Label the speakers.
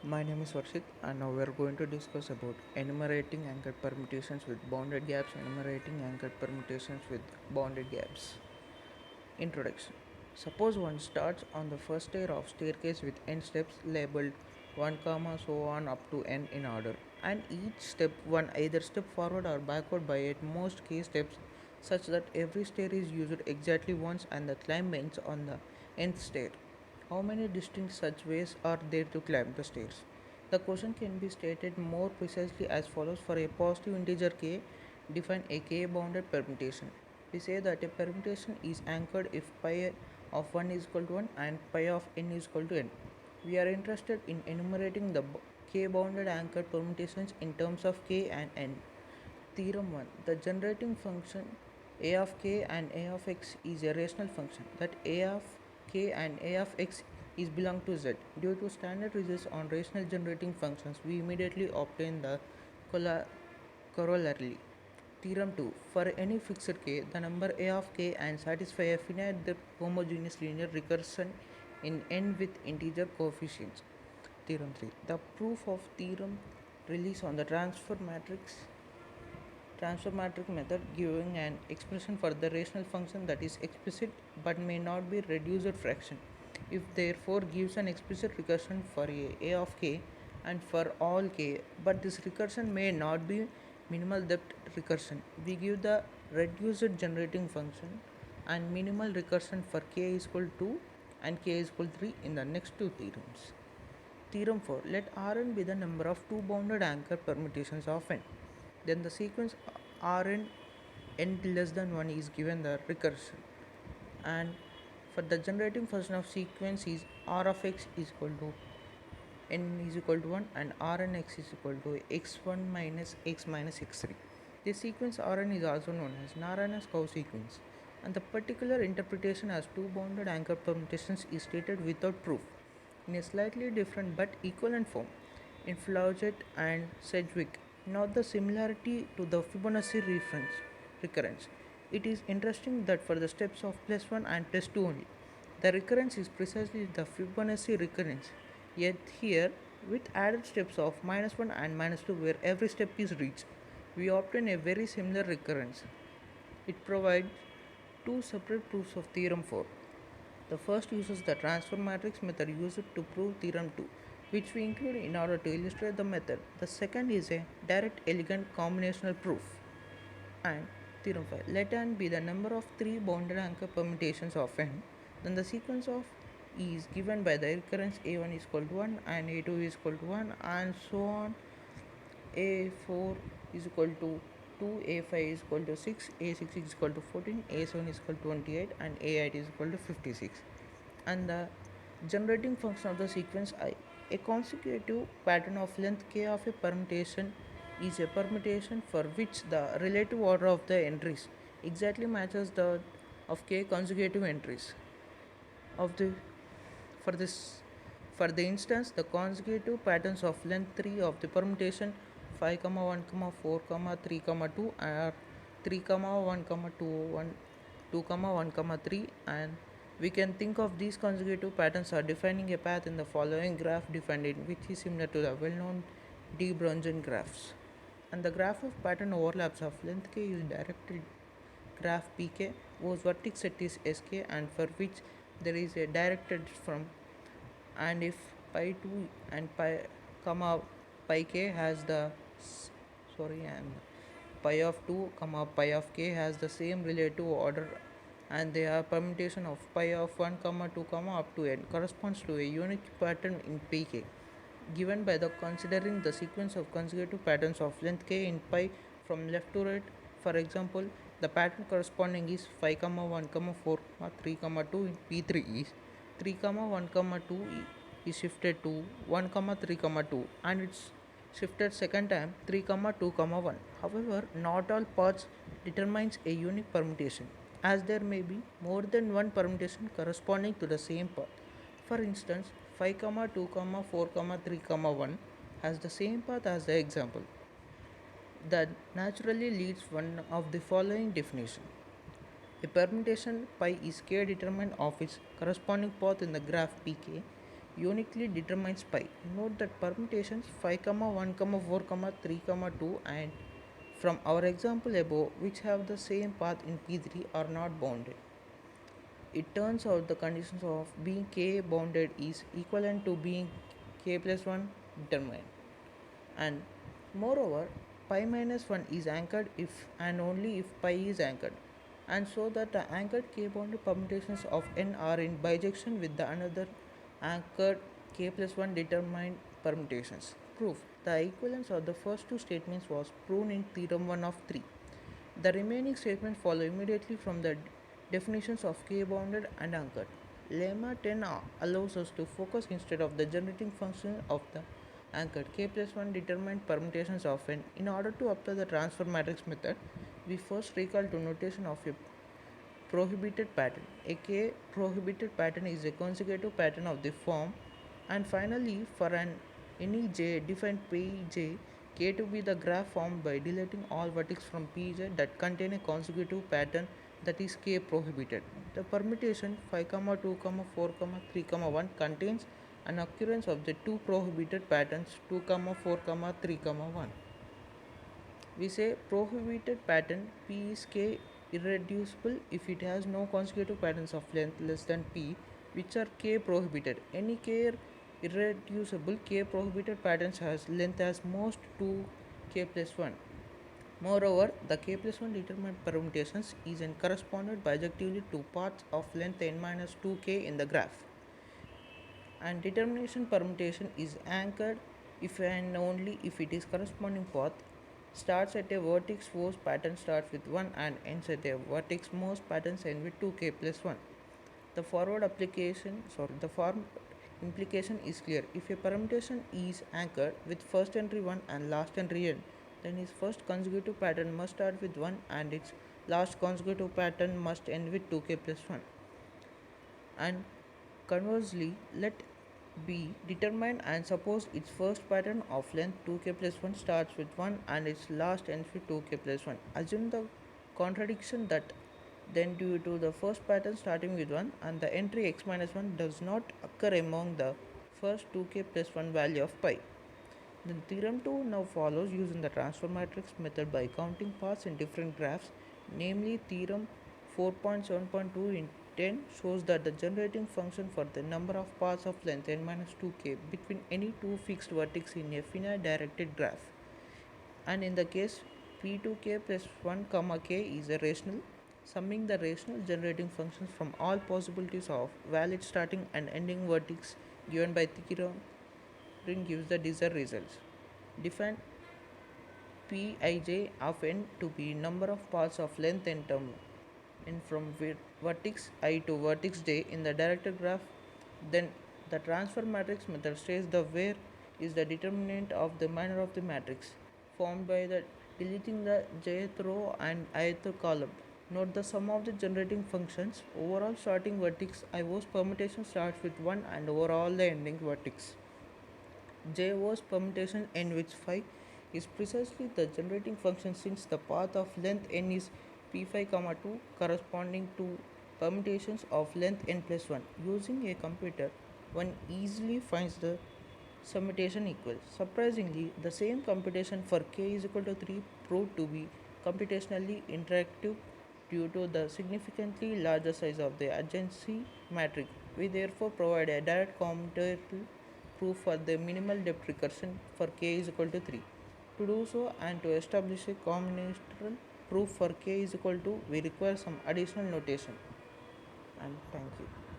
Speaker 1: My name is Varshit and now we are going to discuss about enumerating anchored permutations with bounded gaps, enumerating anchored permutations with bounded gaps. Introduction. Suppose one starts on the first stair of staircase with n steps labeled 1 comma so on up to n in order, and each step one either step forward or backward by at most k steps, such that every stair is used exactly once and the climb ends on the nth stair. How many distinct such ways are there to climb the stairs? The question can be stated more precisely as follows. For a positive integer k, define a k bounded permutation. We say that a permutation is anchored if pi of 1 is equal to 1 and pi of n is equal to n. We are interested in enumerating the k bounded anchored permutations in terms of k and n. Theorem 1. The generating function a of k and a of x is a rational function that a of k and a of x is belong to z. Due to standard results on rational generating functions, we immediately obtain the corollary. Theorem 2. For any fixed k, the number a of k and satisfy a finite depth homogeneous linear recursion in n with integer coefficients. Theorem 3. The proof of theorem relies on the transfer matrix method, giving an expression for the rational function that is explicit but may not be reduced fraction. If therefore gives an explicit recursion for a of k and for all k, but this recursion may not be minimal depth recursion, we give the reduced generating function and minimal recursion for k is equal to 2 and k is equal to 3 in the next two theorems. Theorem 4. Let Rn be the number of two bounded anchor permutations of n. Then the sequence Rn n less than 1 is given the recursion. And for the generating function of sequence is R of x is equal to n is equal to 1 and Rn x is equal to x1 minus x minus x3. This sequence Rn is also known as Narayana's curve sequence, and the particular interpretation as two bounded anchor permutations is stated without proof in a slightly different but equivalent form in Flaugett and Sedgwick. Note the similarity to the Fibonacci recurrence. It is interesting that for the steps of plus 1 and plus 2 only, the recurrence is precisely the Fibonacci recurrence. Yet here, with added steps of minus 1 and minus 2 where every step is reached, we obtain a very similar recurrence. It provides two separate proofs of theorem 4. The first uses the transfer matrix method used to prove theorem 2, which we include in order to illustrate the method. The second is a direct elegant combinational proof. And theorem 5. Let n be the number of three bounded anchor permutations of n. Then the sequence of E is given by the recurrence a1 is equal to 1 and a2 is equal to 1 and so on. a4 is equal to 2, a5 is equal to 6, a6 is equal to 14, a7 is equal to 28 and a8 is equal to 56. And the generating function of the sequence I. A consecutive pattern of length k of a permutation is a permutation for which the relative order of the entries exactly matches that of k consecutive entries of the for this for the instance the consecutive patterns of length 3 of the permutation 5 comma 1 comma 4 comma 3 comma 2 are 3 comma 1 comma 2 1 2 comma 1 comma 3, and we can think of these consecutive patterns are defining a path in the following graph defined in which is similar to the well-known de Bruijn graphs. And the graph of pattern overlaps of length k is directed graph pk whose vertex set is sk and for which there is a directed from, and if pi 2 and pi comma pi k has the and pi of 2 comma pi of k has the same relative order and they are permutation of pi of 1 comma 2 comma up to n corresponds to a unique pattern in pk given by the considering the sequence of consecutive patterns of length k in pi from left to right. For example, the pattern corresponding is 5 comma 1 comma 4 comma 3 comma 2 in p3 is 3 comma 1 comma 2 is shifted to 1 comma 3 comma 2 and it's shifted second time 3 comma 2 comma 1. However, not all paths determines a unique permutation, as there may be more than one permutation corresponding to the same path. For instance, 5 comma 2 comma 4 comma 3 comma 1 has the same path as the example. That naturally leads one of the following definition. A permutation pi is k determinant of its corresponding path in the graph pk uniquely determines pi. Note that permutations 5, 1, 4, 3, 2 and from our example above, which have the same path in P3, are not bounded. It turns out the conditions of being k bounded is equivalent to being k plus 1 determined. And moreover, pi minus 1 is anchored if and only if pi is anchored, and so that the anchored k bounded permutations of n are in bijection with the another anchored k plus 1 determined permutations. Proof: the equivalence of the first two statements was proven in theorem 1 of 3. The remaining statements follow immediately from the definitions of k-bounded and anchored. Lemma 10 allows us to focus instead of the generating function of the anchored k plus 1 determined permutations of n. In order to apply the transfer matrix method, we first recall to notation of a prohibited pattern. A k prohibited pattern is a consecutive pattern of the form. And finally, for an any j, define pj k to be the graph formed by deleting all vertices from pj that contain a consecutive pattern, that is k prohibited. The permutation 5, 2, 4, 3, 1 contains an occurrence of the two prohibited patterns 2, 4, 3, 1. We say prohibited pattern P is K irreducible if it has no consecutive patterns of length less than P which are K prohibited. Any K irreducible K prohibited patterns has length as most 2 K plus 1. Moreover, the K plus 1 determined permutations is in corresponded bijectively to paths of length n minus 2K in the graph. And determination permutation is anchored if and only if it is corresponding path starts at a vertex whose pattern starts with 1 and ends at a vertex most patterns end with 2k plus 1. The form implication is clear. If a permutation is anchored with first entry 1 and last entry n, then its first consecutive pattern must start with 1 and its last consecutive pattern must end with 2k plus 1. And conversely, let be determined and suppose its first pattern of length 2k plus 1 starts with 1 and its last ends with 2k plus 1. Assume the contradiction that then due to the first pattern starting with 1 and the entry x minus 1 does not occur among the first 2k plus 1 value of pi. Then theorem 2 now follows using the transfer matrix method by counting paths in different graphs, namely theorem 4.7.2 in 10 shows that the generating function for the number of paths of length n minus 2k between any two fixed vertices in a finite directed graph, and in the case p2k plus 1 comma k is a rational, summing the rational generating functions from all possibilities of valid starting and ending vertices given by theorem gives the desired results. Define Pij of n to be number of paths of length n term n from vertex I to vertex j in the directed graph. Then the transfer matrix method states the where is the determinant of the manner of the matrix formed by the deleting the jth row and ith column. Note the sum of the generating functions. Overall starting vertex I's permutation starts with 1 and overall the ending vertex J's permutation n with 5 is precisely the generating function since the path of length n is p5, 2 corresponding to permutations of length n plus 1. Using a computer, one easily finds the summation equal. Surprisingly, the same computation for k is equal to 3 proved to be computationally interactive due to the significantly larger size of the adjacency matrix. We therefore provide a direct commutative proof for the minimal depth recursion for k is equal to 3. To do so and to establish a combinatorial proof for k is equal to, we require some additional notation. And thank you.